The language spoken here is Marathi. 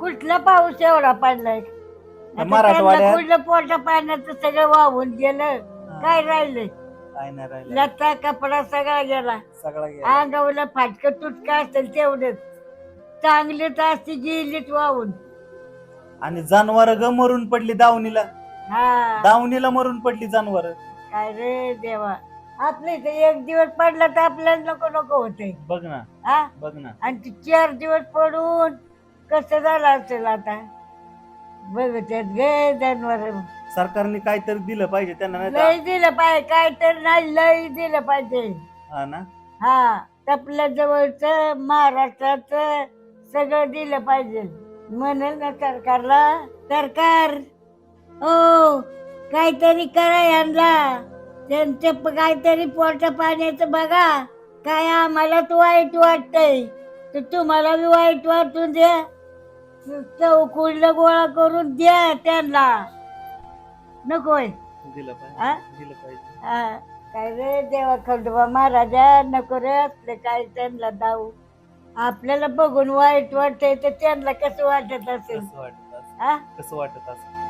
कुठला पाऊस एवढा पडलाय? आता मराठवाड्यात त्यांना कुठलं पोटा पाण्याचं सगळं वाहून गेलं. काय राहिलंय? काय नाही राहिलं, लता कपडा सगळा गेला. सगळा गेला. अंगावला फाटकं तुटका असेल तेवढंच, चांगलीच असती गेलीच वाहून. आणि जनावर ग मरून पडली दावणीला, हा दावणीला मरून पडली जनावर. काय रे देवा, आपल्या इथे एक दिवस पडला तर आपल्याला नको नको होते. बघ ना, हा बघ ना. आणि ती 4 दिवस पडून कसं झालं असेल आता बघतात गे जनावर. सरकारने काहीतरी दिलं पाहिजे त्यांना, नाही लय दिलं पाहिजे, काय तर नाही लय दिलं पाहिजे. हा ना. हा आपल्या जवळच महाराष्ट्राच सगळं दिलं पाहिजे. म्हणेल ना सरकारला, सरकार हो काहीतरी करा यांना, त्यांचं काहीतरी पोटा पाण्याचं बघा. काय आम्हाला तर वाईट वाटतंय तर तुम्हाला बी वाईट वाटून द्या. चौकुंड गोळा करून द्या त्यांना. नकोय दिलं पाहिजे, हा? दिलं पाहिजे. हा, काय रे देवा खंडोबा महाराजा, नको रे असले काय त्यांना दाऊ. आपल्याला बघून वाईट वाटतंय तर त्यांना कसं वाटत असेल? कसं वाटत असं, हा कसं वाटत असं.